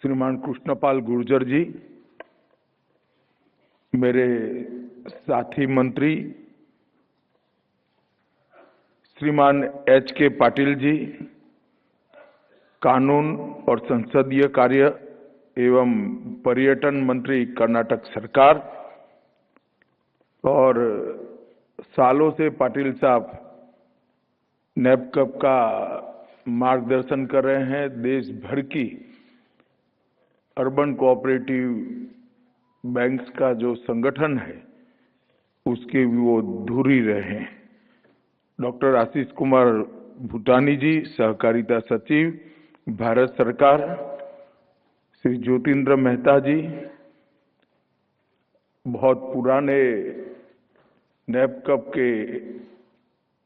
श्रीमान कृष्णपाल गुर्जर जी, मेरे साथी मंत्री श्रीमान H.K. पाटिल जी, कानून और संसदीय कार्य एवं पर्यटन मंत्री कर्नाटक सरकार, और सालों से पाटिल साहब नैपकप का मार्गदर्शन कर रहे हैं। देश भर की अर्बन कोऑपरेटिव बैंक्स का जो संगठन है उसके भी वो धुरी रहे हैं। डॉक्टर आशीष कुमार भूटानी जी, सहकारिता सचिव भारत सरकार, श्री ज्योतिन्द्र मेहता जी, बहुत पुराने नैपकप के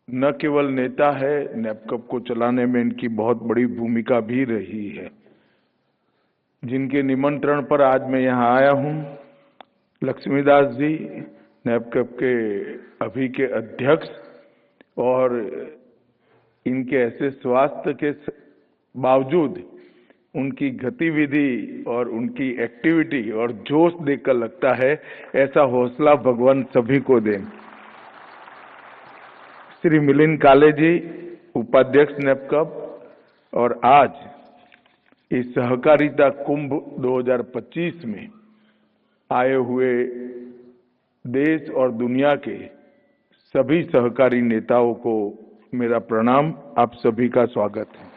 न केवल नेता है, नैपकप को चलाने में इनकी बहुत बड़ी भूमिका भी रही है, जिनके निमंत्रण पर आज मैं यहाँ आया हूँ। लक्ष्मीदास जी, नैपकप के अभी के अध्यक्ष, और इनके ऐसे स्वास्थ्य के बावजूद उनकी गतिविधि और उनकी एक्टिविटी और जोश देखकर लगता है ऐसा हौसला भगवान सभी को दें। श्री मिलिंद काले जी, उपाध्यक्ष नैपकप, और आज इस सहकारिता कुंभ 2025 में आए हुए देश और दुनिया के सभी सहकारी नेताओं को मेरा प्रणाम। आप सभी का स्वागत है।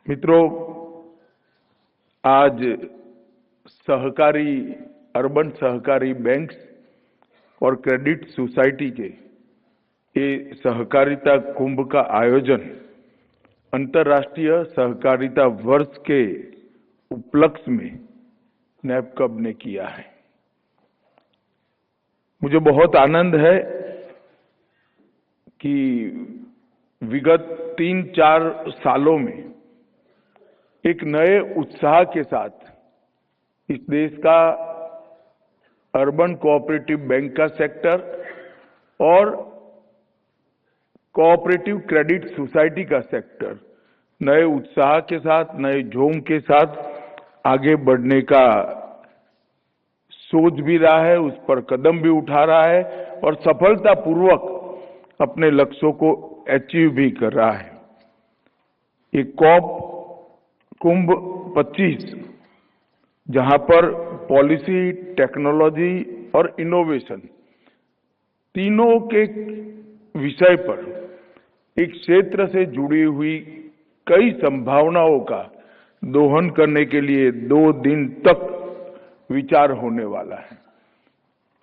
मित्रों, आज अर्बन सहकारी बैंक्स और क्रेडिट सोसाइटी के ये सहकारिता कुंभ का आयोजन अंतर्राष्ट्रीय सहकारिता वर्ष के उपलक्ष्य में नैपकप ने किया है। मुझे बहुत आनंद है कि विगत 3-4 सालों में एक नए उत्साह के साथ इस देश का अर्बन कोऑपरेटिव बैंक का सेक्टर और कोऑपरेटिव क्रेडिट सोसाइटी का सेक्टर नए उत्साह के साथ, नए जोम के साथ आगे बढ़ने का सोच भी रहा है, उस पर कदम भी उठा रहा है और सफलतापूर्वक अपने लक्ष्यों को अचीव भी कर रहा है। ये कुंभ 25, जहां पर पॉलिसी, टेक्नोलॉजी और इनोवेशन तीनों के विषय पर एक क्षेत्र से जुड़ी हुई कई संभावनाओं का दोहन करने के लिए 2 दिन तक विचार होने वाला है।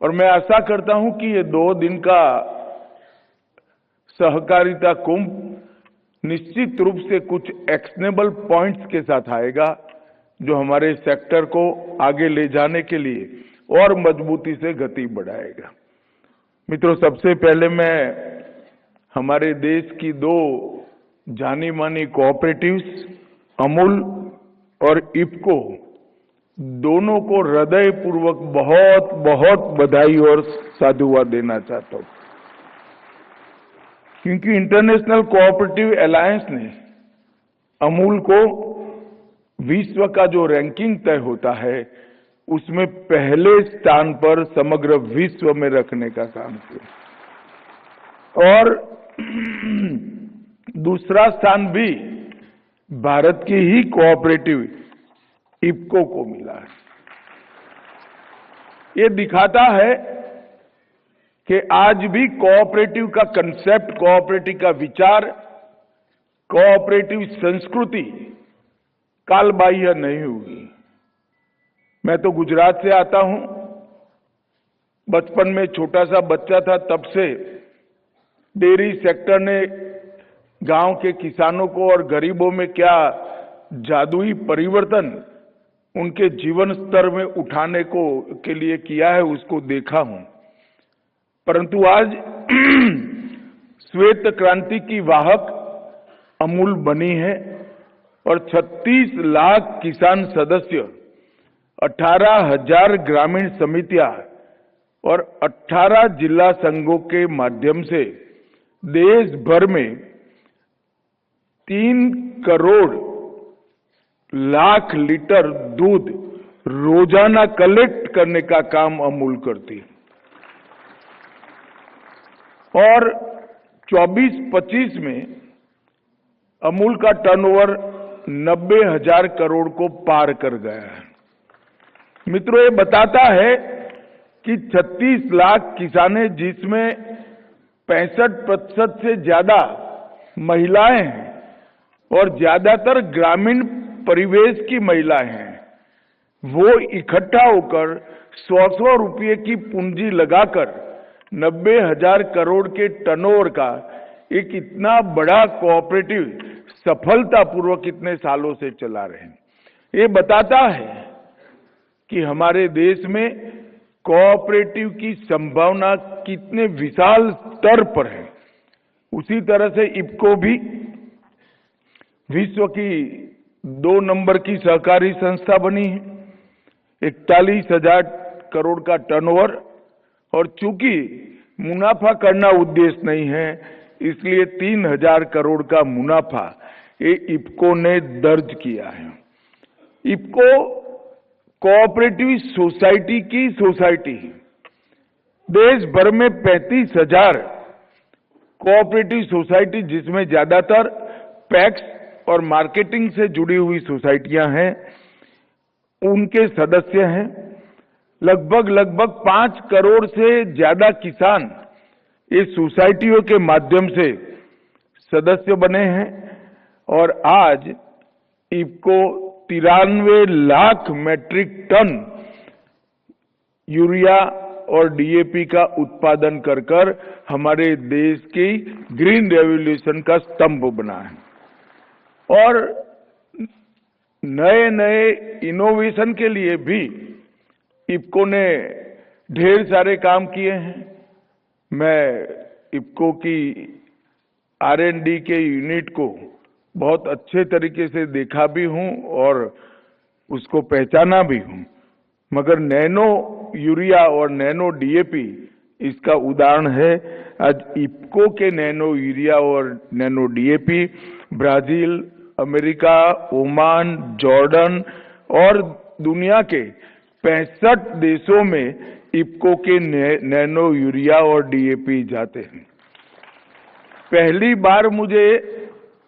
और मैं आशा करता हूं कि ये 2 दिन का सहकारिता कुंभ निश्चित रूप से कुछ एक्शनेबल पॉइंट्स के साथ आएगा, जो हमारे सेक्टर को आगे ले जाने के लिए और मजबूती से गति बढ़ाएगा। मित्रों, सबसे पहले मैं हमारे देश की 2 जानी मानी कोऑपरेटिव्स अमूल और इफ्को दोनों को हृदयपूर्वक बहुत बहुत बधाई और साधुवाद देना चाहता हूं, क्योंकि इंटरनेशनल कोऑपरेटिव अलायंस ने अमूल को विश्व का जो रैंकिंग तय होता है उसमें पहले स्थान पर समग्र विश्व में रखने का काम किया, और दूसरा स्थान भी भारत की ही कोऑपरेटिव इफ्को को मिला है। ये दिखाता है कि आज भी कोऑपरेटिव का कंसेप्ट, कोऑपरेटिव का विचार, कोऑपरेटिव संस्कृति कालबाह्य नहीं हुई। मैं तो गुजरात से आता हूं। बचपन में छोटा सा बच्चा था, तब से डेयरी सेक्टर ने गांव के किसानों को और गरीबों में क्या जादुई परिवर्तन उनके जीवन स्तर में उठाने के लिए किया है, उसको देखा हूं। परंतु आज श्वेत क्रांति की वाहक अमूल बनी है और 36 लाख किसान सदस्य, 18,000 ग्रामीण समितियां और 18 जिला संघों के माध्यम से देश भर में 3 करोड़ लाख लीटर दूध रोजाना कलेक्ट करने का काम अमूल करती है। और 24-25 में अमूल का टर्नओवर 90,000 करोड़ को पार कर गया है। मित्रों, ये बताता है कि 36 लाख किसानें, जिसमें 65% से ज्यादा महिलाएं हैं और ज्यादातर ग्रामीण परिवेश की महिलाएं हैं, वो इकट्ठा होकर 100-100 रुपये की पूंजी लगाकर 90,000 करोड़ के टर्नओवर का एक इतना बड़ा कोऑपरेटिव सफलतापूर्वक इतने सालों से चला रहे हैं। ये बताता है कि हमारे देश में कोऑपरेटिव की संभावना कितने विशाल स्तर पर है। उसी तरह से इफको भी विश्व की 2 नंबर की सहकारी संस्था बनी है, 41,000 करोड़ का टर्नओवर। और चूंकि मुनाफा करना उद्देश्य नहीं है, इसलिए 3,000 करोड़ का मुनाफा ये इफको ने दर्ज किया है। इफको कोऑपरेटिव सोसाइटी की सोसाइटी है। देश भर में 35,000 कोऑपरेटिव सोसाइटी, जिसमें ज्यादातर पैक्स और मार्केटिंग से जुड़ी हुई सोसाइटियां हैं, उनके सदस्य हैं। लगभग 5 करोड़ से ज्यादा किसान इस सोसाइटियों के माध्यम से सदस्य बने हैं। और आज IFFCO 93 lakh metric ton urea और डीएपी का उत्पादन कर हमारे देश की ग्रीन रेवोल्यूशन का स्तंभ बना है। और नए नए इनोवेशन के लिए भी इफको ने ढेर सारे काम किए हैं। मैं इफको की R&D के यूनिट को बहुत अच्छे तरीके से देखा भी हूं और उसको पहचाना भी हूं, मगर नैनो यूरिया और नैनो डीएपी इसका उदाहरण है। आज इफको के नैनो यूरिया और nano DAP Brazil, America, Oman, Jordan और दुनिया के 65 देशों में इफको के नैनो यूरिया और डीएपी जाते हैं। पहली बार मुझे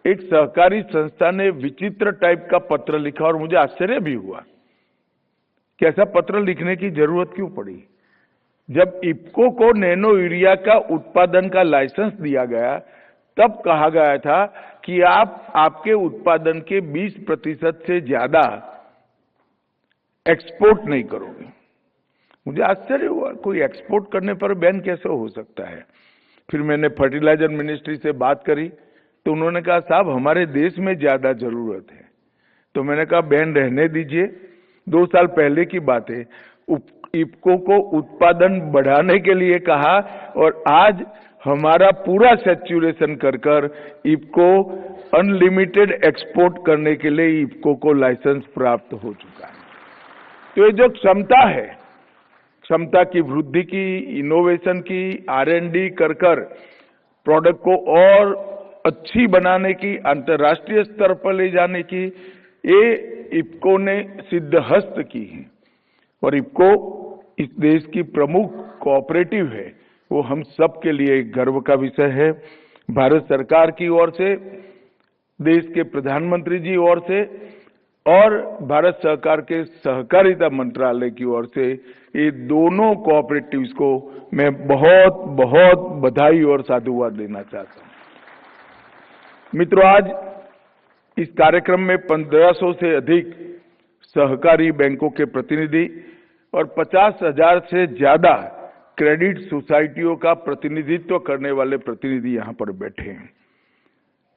एक सहकारी संस्था ने विचित्र टाइप का पत्र लिखा और मुझे आश्चर्य भी हुआ कि ऐसा पत्र लिखने की जरूरत क्यों पड़ी। जब इफको को नैनो यूरिया का उत्पादन का लाइसेंस दिया गया, तब कहा गया था कि आप आपके उत्पादन के 20% से ज्यादा एक्सपोर्ट नहीं करोगे। मुझे आश्चर्य हुआ, कोई एक्सपोर्ट करने पर बैन कैसे हो सकता है। फिर मैंने फर्टिलाइजर मिनिस्ट्री से बात करी तो उन्होंने कहा, साहब हमारे देश में ज्यादा जरूरत है। तो मैंने कहा बैन रहने दीजिए। 2 साल पहले की बात है। इफको को उत्पादन बढ़ाने के लिए कहा और आज हमारा पूरा सैचुरेशन कर इफको अनलिमिटेड एक्सपोर्ट करने के लिए इफको को लाइसेंस प्राप्त हो चुका है। तो ये जो क्षमता है, क्षमता की वृद्धि की, इनोवेशन की, R&D कर प्रोडक्ट को और अच्छी बनाने की, अंतर्राष्ट्रीय स्तर पर ले जाने की, ये इफको ने सिद्धहस्त की है। और इफको इस देश की प्रमुख कोऑपरेटिव है, वो हम सब के लिए गर्व का विषय है। भारत सरकार की ओर से, देश के प्रधानमंत्री जी ओर से और भारत सरकार के सहकारिता मंत्रालय की ओर से ये दोनों कोऑपरेटिव्स को मैं बहुत बहुत बधाई और साधुवाद देना चाहता हूं। मित्रों, आज इस कार्यक्रम में 1500 से अधिक सहकारी बैंकों के प्रतिनिधि और 50,000 से ज्यादा क्रेडिट सोसाइटियों का प्रतिनिधित्व करने वाले प्रतिनिधि यहां पर बैठे हैं।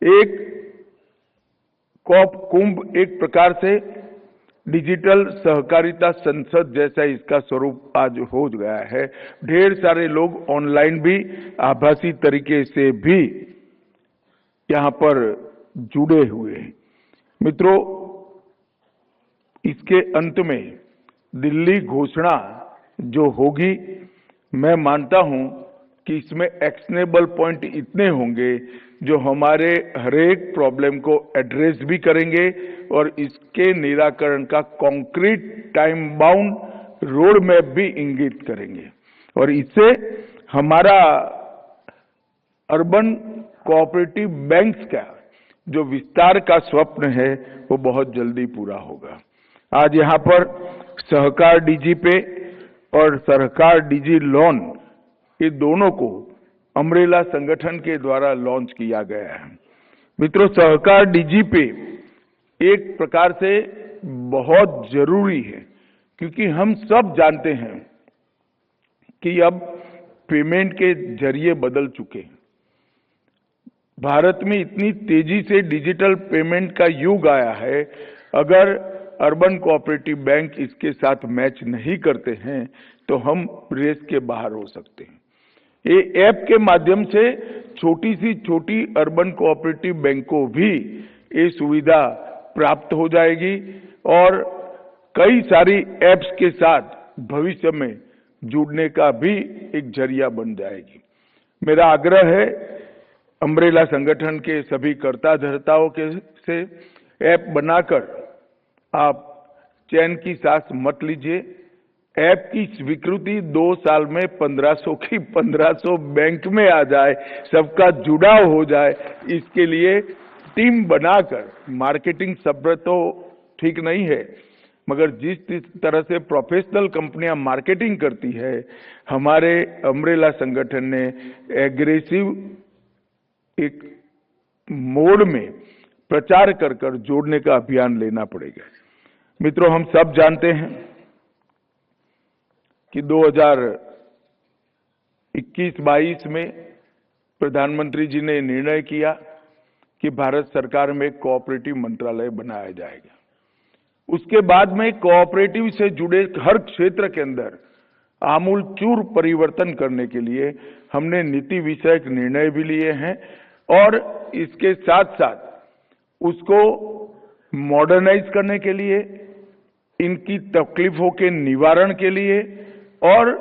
एक कॉप कुंभ एक प्रकार से डिजिटल सहकारिता संसद जैसा इसका स्वरूप आज हो गया है। ढेर सारे लोग ऑनलाइन भी, आभासी तरीके से भी यहां पर जुड़े हुए हैं। मित्रों, इसके अंत में दिल्ली घोषणा जो होगी, मैं मानता हूं कि इसमें एक्शनेबल पॉइंट इतने होंगे जो हमारे हरेक प्रॉब्लम को एड्रेस भी करेंगे और इसके निराकरण का concrete time bound road map भी इंगित करेंगे और इससे हमारा अर्बन कोऑपरेटिव बैंक्स का जो विस्तार का स्वप्न है वो बहुत जल्दी पूरा होगा। आज यहाँ पर सहकार डीजी पे और सहकार डीजी लोन ये दोनों को अम्ब्रेला संगठन के द्वारा लॉन्च किया गया है। मित्रों, सहकार डीजी पे एक प्रकार से बहुत जरूरी है क्योंकि हम सब जानते हैं कि अब पेमेंट के जरिए बदल चुके हैं। भारत में इतनी तेजी से डिजिटल पेमेंट का युग आया है, अगर अर्बन कोऑपरेटिव बैंक इसके साथ मैच नहीं करते हैं तो हम रेस के बाहर हो सकते हैं। ये ऐप के माध्यम से छोटी सी छोटी अर्बन कोऑपरेटिव बैंक को भी ये सुविधा प्राप्त हो जाएगी और कई सारी ऐप्स के साथ भविष्य में जुड़ने का भी एक जरिया बन जाएगी। मेरा आग्रह है अम्ब्रेला संगठन के सभी कर्ता धर्ताओं के से ऐप बनाकर आप चैन की सांस मत लीजिए। ऐप की स्वीकृति 2 साल में 1500 की 1500 बैंक में आ जाए, सबका जुड़ाव हो जाए, इसके लिए टीम बनाकर, मार्केटिंग शब्द तो ठीक नहीं है मगर जिस तरह से प्रोफेशनल कंपनियां मार्केटिंग करती है, हमारे अम्ब्रेला संगठन ने एग्रेसिव एक मोड में प्रचार कर जोड़ने का अभियान लेना पड़ेगा। मित्रों, हम सब जानते हैं कि 2021-22 में प्रधानमंत्री जी ने निर्णय किया कि भारत सरकार में कोऑपरेटिव मंत्रालय बनाया जाएगा। उसके बाद में कोऑपरेटिव से जुड़े हर क्षेत्र के अंदर आमूलचूर परिवर्तन करने के लिए हमने नीति विषयक निर्णय भी लिए हैं और इसके साथ साथ उसको मॉडर्नाइज करने के लिए, इनकी तकलीफों के निवारण के लिए और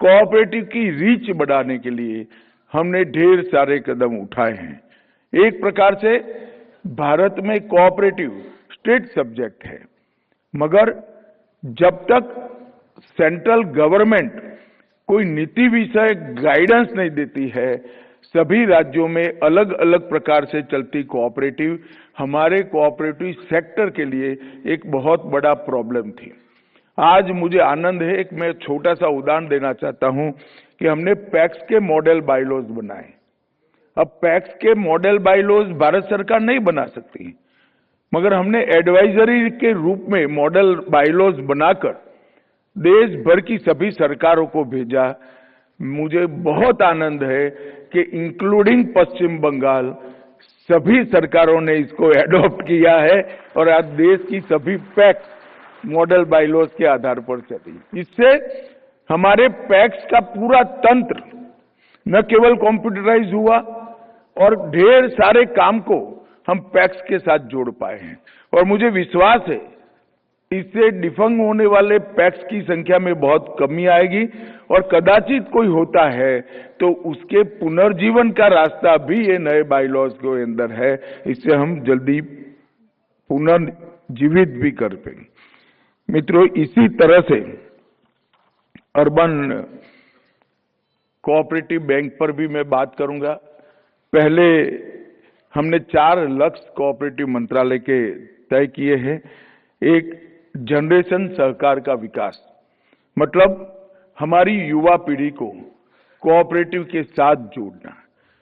कोऑपरेटिव की रीच बढ़ाने के लिए हमने ढेर सारे कदम उठाए हैं। एक प्रकार से भारत में कोऑपरेटिव स्टेट सब्जेक्ट है, मगर जब तक सेंट्रल गवर्नमेंट कोई नीति विषय गाइडेंस नहीं देती है, सभी राज्यों में अलग अलग प्रकार से चलती कोऑपरेटिव हमारे कोऑपरेटिव सेक्टर के लिए एक बहुत बड़ा प्रॉब्लम थी। आज मुझे आनंद है कि मैं छोटा सा उदाहरण देना चाहता हूं कि हमने पैक्स के मॉडल बायलॉज बनाए। अब पैक्स के मॉडल बायलॉज भारत सरकार नहीं बना सकती, मगर हमने एडवाइजरी के रूप में मॉडल बायलॉज बनाकर देश भर की सभी सरकारों को भेजा। मुझे बहुत आनंद है कि इंक्लूडिंग पश्चिम बंगाल सभी सरकारों ने इसको एडॉप्ट किया है और आज देश की सभी पैक्स मॉडल बायलॉज के आधार पर चली। इससे हमारे पैक्स का पूरा तंत्र न केवल कंप्यूटराइज हुआ और ढेर सारे काम को हम पैक्स के साथ जोड़ पाए हैं और मुझे विश्वास है इससे डिफंग होने वाले पैक्स की संख्या में बहुत कमी आएगी और कदाचित कोई होता है तो उसके पुनर्जीवन का रास्ता भी ये नए बायलॉज के अंदर है। इससे हम जल्दी पुनर्जीवित भी कर पाएंगे। मित्रों, इसी तरह से अर्बन कोऑपरेटिव बैंक पर भी मैं बात करूंगा। पहले हमने 4 लक्ष्य कोऑपरेटिव मंत्रालय के तय किए हैं। एक, जनरेशन सहकार का विकास, मतलब हमारी युवा पीढ़ी को कोऑपरेटिव के साथ जोड़ना।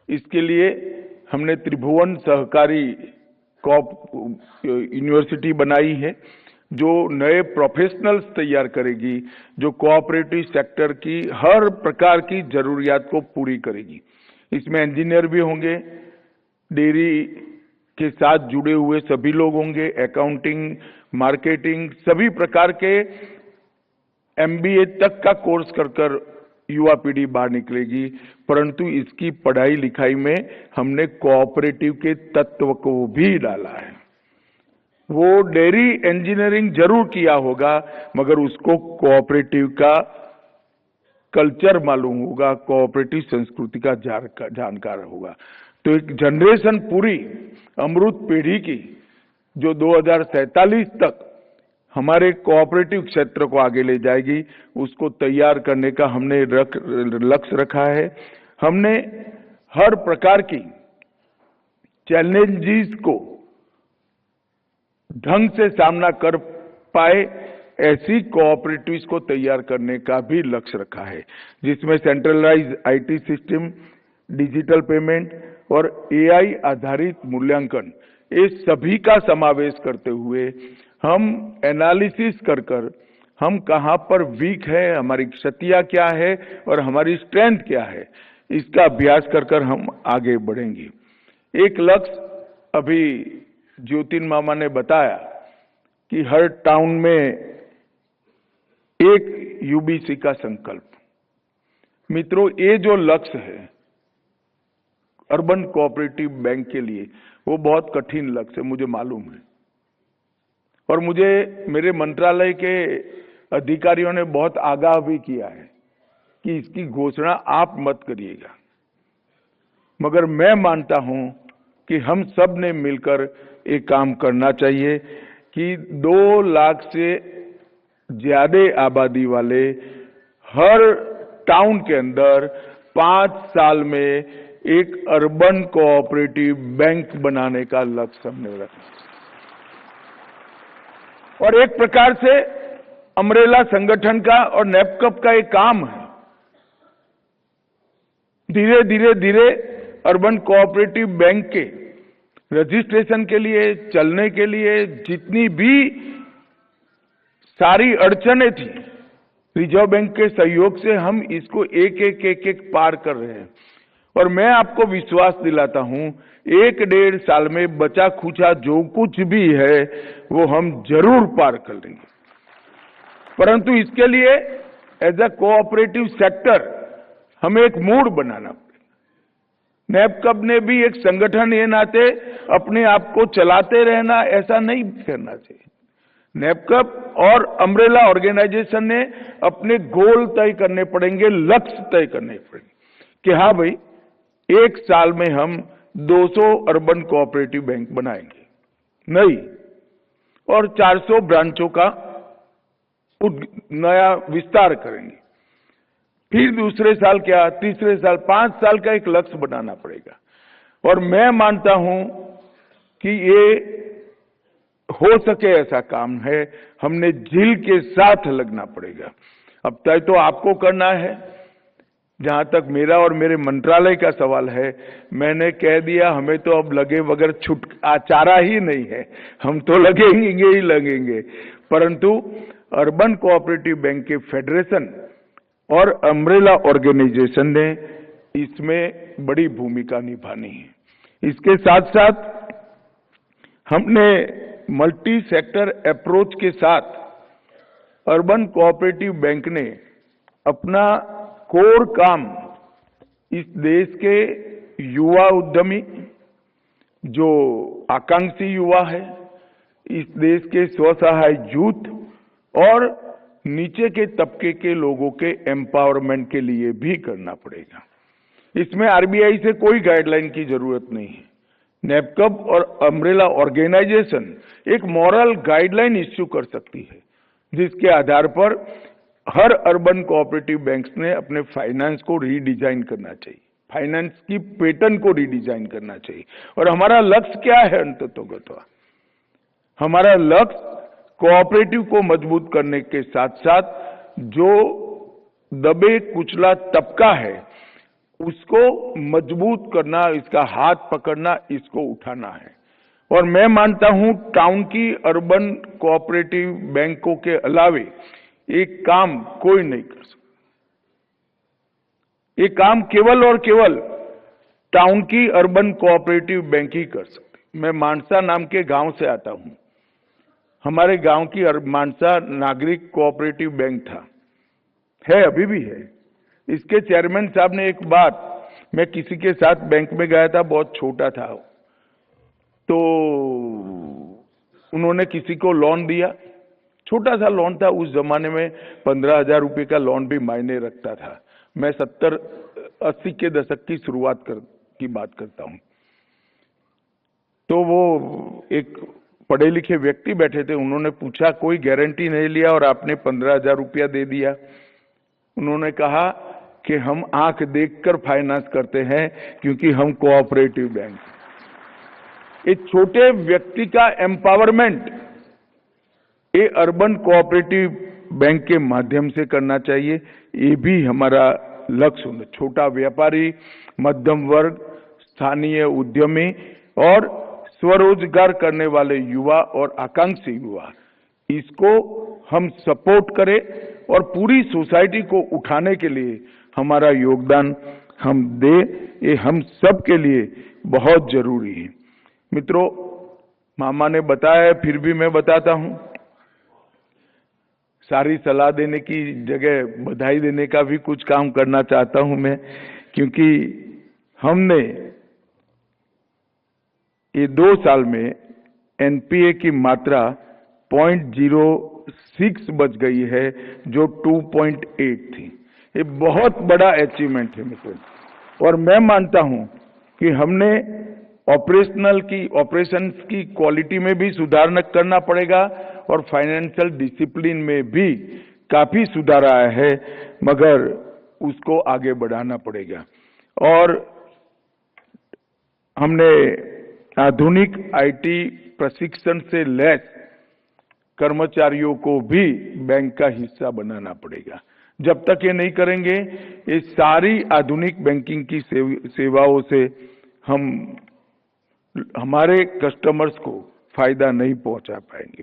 इसके लिए हमने त्रिभुवन सहकारी यूनिवर्सिटी बनाई है जो नए प्रोफेशनल्स तैयार करेगी, जो कोऑपरेटिव सेक्टर की हर प्रकार की जरूरियात को पूरी करेगी। इसमें इंजीनियर भी होंगे, डेयरी के साथ जुड़े हुए सभी लोग होंगे, अकाउंटिंग, मार्केटिंग, सभी प्रकार के MBA तक का कोर्स कर युवा पीढ़ी बाहर निकलेगी। परंतु इसकी पढ़ाई लिखाई में हमने कोऑपरेटिव के तत्व को भी डाला है। वो डेयरी इंजीनियरिंग जरूर किया होगा मगर उसको कोऑपरेटिव का कल्चर मालूम होगा, कोऑपरेटिव संस्कृति का जानकार होगा। तो एक जनरेशन पूरी अमृत पीढ़ी की जो 2047 तक हमारे कोऑपरेटिव क्षेत्र को आगे ले जाएगी, उसको तैयार करने का हमने लक्ष्य रखा है। हमने हर प्रकार की चैलेंजेस को ढंग से सामना कर पाए ऐसी कोऑपरेटिव्स को तैयार करने का भी लक्ष्य रखा है, जिसमें centralise IT system, digital payment और एआई आधारित मूल्यांकन, ये सभी का समावेश करते हुए हम एनालिसिस कर हम कहां पर वीक है, हमारी क्षतियां क्या है और हमारी स्ट्रेंथ क्या है, इसका अभ्यास कर हम आगे बढ़ेंगे। एक लक्ष्य अभी ज्योतिन मामा ने बताया कि हर टाउन में एक यूबीसी का संकल्प। मित्रों, ये जो लक्ष्य है अर्बन कोऑपरेटिव बैंक के लिए, वो बहुत कठिन लक्ष्य है, मुझे मालूम है। और मुझे मेरे मंत्रालय के अधिकारियों ने बहुत आगाह भी किया है कि इसकी घोषणा आप मत करिएगा, मगर मैं मानता हूं कि हम सब ने मिलकर एक काम करना चाहिए कि 2 लाख से ज्यादा आबादी वाले हर टाउन के अंदर 5 साल में एक अर्बन कोऑपरेटिव बैंक बनाने का लक्ष्य हमने रखा। और एक प्रकार से अमरेला संगठन का और नेपकप का एक काम है। धीरे अर्बन कोऑपरेटिव बैंक के रजिस्ट्रेशन के लिए, चलने के लिए जितनी भी सारी अड़चनें थी, रिजर्व बैंक के सहयोग से हम इसको एक पार कर रहे हैं। और मैं आपको विश्वास दिलाता हूं, 1-1.5 साल में बचा खुचा जो कुछ भी है वो हम जरूर पार कर लेंगे। परंतु इसके लिए एज अ कोऑपरेटिव सेक्टर हमें एक मूड बनाना पड़ेगा। नेपकप ने भी एक संगठन ये नाते अपने आप को चलाते रहना, ऐसा नहीं करना चाहिए। नेपकप और अम्ब्रेला ऑर्गेनाइजेशन ने अपने गोल तय करने पड़ेंगे, लक्ष्य तय करने पड़ेंगे कि हाँ भाई, 1 साल में हम 200 अर्बन कोऑपरेटिव बैंक बनाएंगे नहीं, और 400 ब्रांचों का नया विस्तार करेंगे। फिर दूसरे साल क्या, तीसरे साल, 5 साल का एक लक्ष्य बनाना पड़ेगा। और मैं मानता हूं कि ये हो सके ऐसा काम है, हमने झील के साथ लगना पड़ेगा। अब तय तो आपको करना है। जहां तक मेरा और मेरे मंत्रालय का सवाल है, मैंने कह दिया हमें तो अब लगे बगैर चारा ही नहीं है, हम तो लगेंगे ही लगेंगे। परंतु अर्बन कोऑपरेटिव बैंक के फेडरेशन और अम्ब्रेला ऑर्गेनाइजेशन ने इसमें बड़ी भूमिका निभानी है। इसके साथ साथ हमने मल्टी सेक्टर अप्रोच के साथ अर्बन कोऑपरेटिव बैंक ने अपना कोर काम इस देश के युवा उद्यमी, जो आकांक्षी युवा है, इस देश के स्वसहाय यूथ और नीचे के तबके के लोगों के एम्पावरमेंट के लिए भी करना पड़ेगा। इसमें आरबीआई से कोई गाइडलाइन की जरूरत नहीं है। नेपकप और अम्ब्रेला ऑर्गेनाइजेशन एक मॉरल गाइडलाइन इश्यू कर सकती है, जिसके आधार पर हर अर्बन कोऑपरेटिव बैंक्स ने अपने फाइनेंस को रीडिजाइन करना चाहिए, फाइनेंस की पैटर्न को रीडिजाइन करना चाहिए। और हमारा लक्ष्य क्या है? अंततोगत्वा हमारा लक्ष्य कोऑपरेटिव को मजबूत करने के साथ साथ जो दबे कुचला तबका है उसको मजबूत करना, इसका हाथ पकड़ना, इसको उठाना है। और मैं मानता हूं टाउन की अर्बन कोऑपरेटिव बैंकों के अलावे एक काम कोई नहीं कर सकता। ये काम केवल और केवल टाउन की अर्बन कोऑपरेटिव बैंक ही कर सकती। मैं मानसा नाम के गांव से आता हूं। हमारे गांव की मानसा नागरिक कोऑपरेटिव बैंक था, है अभी भी है। इसके चेयरमैन साहब ने एक बात, मैं किसी के साथ बैंक में गया था, बहुत छोटा था, तो उन्होंने किसी को लोन दिया, छोटा सा लोन था। उस जमाने में 15,000 रुपए का लोन भी मायने रखता था। मैं 70-80 के दशक की शुरुआत की बात करता हूं। तो वो एक पढ़े लिखे व्यक्ति बैठे थे, उन्होंने पूछा कोई गारंटी नहीं लिया और आपने 15,000 रुपया दे दिया। उन्होंने कहा कि हम आंख देखकर फाइनेंस करते हैं क्योंकि हम कोऑपरेटिव बैंक। एक छोटे व्यक्ति का एम्पावरमेंट ये अर्बन कोऑपरेटिव बैंक के माध्यम से करना चाहिए। ये भी हमारा लक्ष्य होना। छोटा व्यापारी, मध्यम वर्ग, स्थानीय उद्यमी और स्वरोजगार करने वाले युवा और आकांक्षी युवा, इसको हम सपोर्ट करें और पूरी सोसाइटी को उठाने के लिए हमारा योगदान हम दें। ये हम सब के लिए बहुत जरूरी है। मित्रों, मामा ने बताया, फिर भी मैं बताता हूं। सारी सलाह देने की जगह बधाई देने का भी कुछ काम करना चाहता हूं मैं, क्योंकि हमने ये 2 साल में एनपीए की मात्रा 0.06 बच गई है, जो 2.8 थी। ये बहुत बड़ा अचीवमेंट है मित्रों। और मैं मानता हूं कि हमने ऑपरेशंस की क्वालिटी में भी सुधार करना पड़ेगा और फाइनेंशियल डिसिप्लिन में भी काफी सुधार आया है, मगर उसको आगे बढ़ाना पड़ेगा। और हमने आधुनिक आईटी प्रशिक्षण से लैस कर्मचारियों को भी बैंक का हिस्सा बनाना पड़ेगा। जब तक ये नहीं करेंगे, ये सारी आधुनिक बैंकिंग की सेवाओं से हम हमारे कस्टमर्स को फायदा नहीं पहुंचा पाएंगे।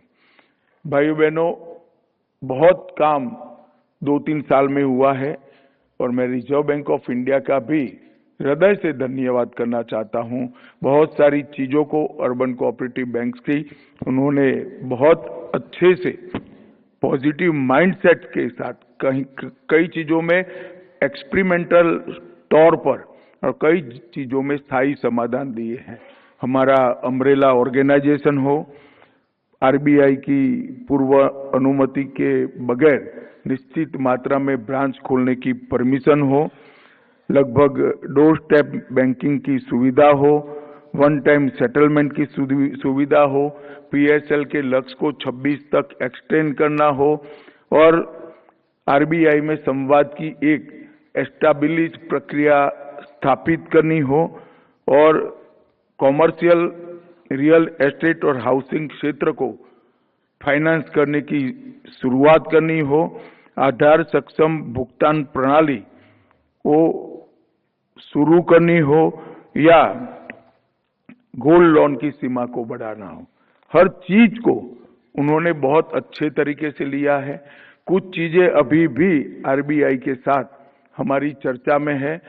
भाइयों बहनों, बहुत काम 2-3 साल में हुआ है और मैं रिजर्व बैंक ऑफ इंडिया का भी हृदय से धन्यवाद करना चाहता हूं। बहुत सारी चीजों को अर्बन कोऑपरेटिव बैंक्स की उन्होंने बहुत अच्छे से पॉजिटिव माइंडसेट के साथ कई चीजों में एक्सपेरिमेंटल तौर पर और कई चीजों में स्थायी समाधान दिए हैं। हमारा अम्ब्रेला ऑर्गेनाइजेशन हो, आरबीआई की पूर्व अनुमति के बगैर निश्चित मात्रा में ब्रांच खोलने की परमिशन हो, लगभग डोर स्टेप बैंकिंग की सुविधा हो, वन टाइम सेटलमेंट की सुविधा हो, पीएसएल के लक्ष्य को 26 तक एक्सटेंड करना हो और आरबीआई में संवाद की एक एस्टैब्लिश प्रक्रिया स्थापित करनी हो और कॉमर्शियल, रियल एस्टेट और हाउसिंग क्षेत्र को फाइनेंस करने की शुरुआत करनी हो, आधार सक्षम भुगतान प्रणाली को शुरू करनी हो या गोल्ड लोन की सीमा को बढ़ाना हो, हर चीज को उन्होंने बहुत अच्छे तरीके से लिया है। कुछ चीजें अभी भी आरबीआई के साथ हमारी चर्चा में है।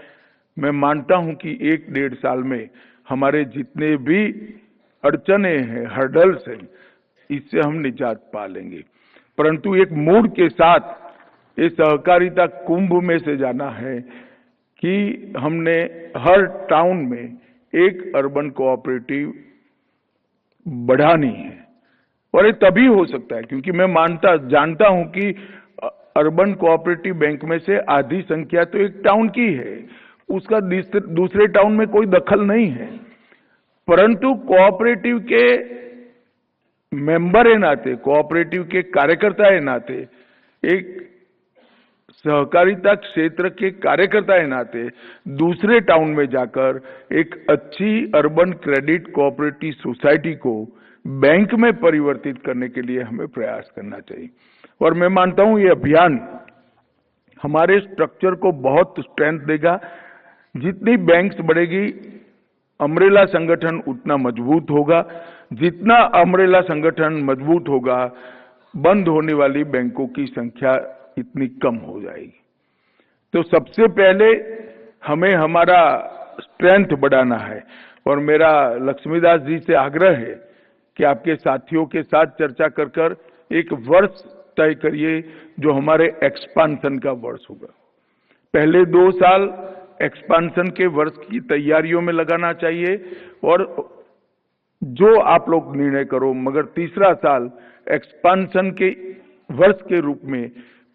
मैं मानता हूं कि 1-1.5 साल में हमारे जितने भी अड़चने हैं, हर्डल्स हैं, इससे हम निजात पा लेंगे। परंतु एक मूड के साथ ये सहकारिता कुंभ में से जाना है कि हमने हर टाउन में एक अर्बन कोऑपरेटिव बढ़ानी है। और ये तभी हो सकता है क्योंकि मैं जानता हूं कि अर्बन कोऑपरेटिव बैंक में से आधी संख्या तो एक टाउन की है, उसका दूसरे टाउन में कोई दखल नहीं है। परंतु कोऑपरेटिव के मेंबर के नाते, कोऑपरेटिव के कार्यकर्ता के नाते, एक सहकारिता क्षेत्र के कार्यकर्ता के नाते दूसरे टाउन में जाकर एक अच्छी अर्बन क्रेडिट कोऑपरेटिव सोसाइटी को बैंक में परिवर्तित करने के लिए हमें प्रयास करना चाहिए। और मैं मानता हूं ये अभियान हमारे स्ट्रक्चर को बहुत स्ट्रेंथ देगा। जितनी बैंक्स बढ़ेगी, अम्ब्रेला संगठन उतना मजबूत होगा। जितना अम्ब्रेला संगठन मजबूत होगा, बंद होने वाली बैंकों की संख्या इतनी कम हो जाएगी। तो सबसे पहले हमें हमारा स्ट्रेंथ बढ़ाना है और मेरा लक्ष्मीदास जी से आग्रह है कि आपके साथियों के साथ चर्चा कर एक वर्ष तय करिए जो हमारे एक्सपांशन का वर्ष होगा। पहले 2 साल एक्सपांशन के वर्ष की तैयारियों में लगाना चाहिए और जो आप लोग निर्णय करो, मगर तीसरा साल एक्सपांशन के वर्ष के रूप में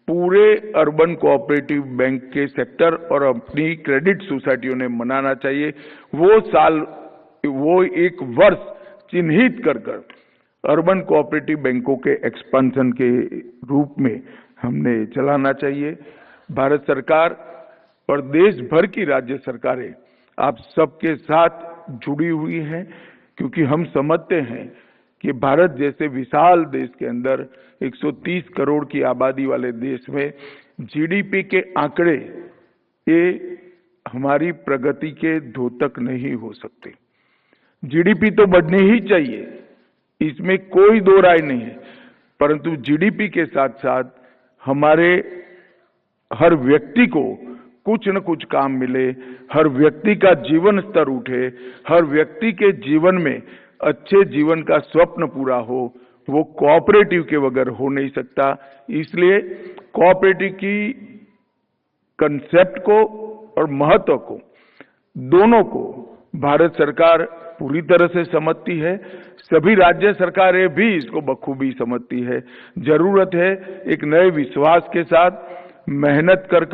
पूरे अर्बन कोऑपरेटिव बैंक के सेक्टर और अपनी क्रेडिट सोसाइटियों ने मनाना चाहिए। वो एक वर्ष चिन्हित कर अर्बन कोऑपरेटिव बैंकों के एक्सपेंशन के रूप में हमने चलाना चाहिए। भारत सरकार और देश भर की राज्य सरकारें आप सबके साथ जुड़ी हुई हैं, क्योंकि हम समझते हैं कि भारत जैसे विशाल देश के अंदर 130 करोड़ की आबादी वाले देश में जीडीपी के आंकड़े ये हमारी प्रगति के द्योतक नहीं हो सकते। जीडीपी तो बढ़नी ही चाहिए, इसमें कोई दो राय नहीं है, परंतु जीडीपी के साथ साथ हमारे हर व्यक्ति को कुछ न कुछ काम मिले, हर व्यक्ति का जीवन स्तर उठे, हर व्यक्ति के जीवन में अच्छे जीवन का स्वप्न पूरा हो, वो कोऑपरेटिव के बगैर हो नहीं सकता। इसलिए कोऑपरेटिव की कंसेप्ट को और महत्व को दोनों को भारत सरकार पूरी तरह से समझती है, सभी राज्य सरकारें भी इसको बखूबी समझती है। जरूरत है एक नए विश्वास के साथ मेहनत कर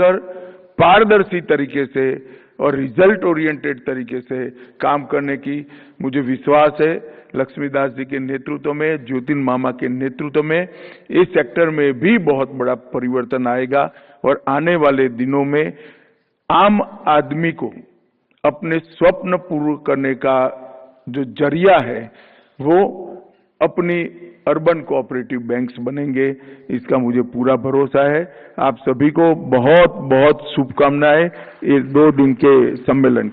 पारदर्शी तरीके से और रिजल्ट ओरिएंटेड तरीके से काम करने की। मुझे विश्वास है लक्ष्मीदास जी के नेतृत्व में, ज्योतिन मामा के नेतृत्व में इस सेक्टर में भी बहुत बड़ा परिवर्तन आएगा और आने वाले दिनों में आम आदमी को अपने स्वप्न पूर्ण करने का जो जरिया है वो अपनी अर्बन कोऑपरेटिव बैंक्स बनेंगे, इसका मुझे पूरा भरोसा है। आप सभी को बहुत बहुत शुभकामनाएं इस 2 दिन के सम्मेलन की।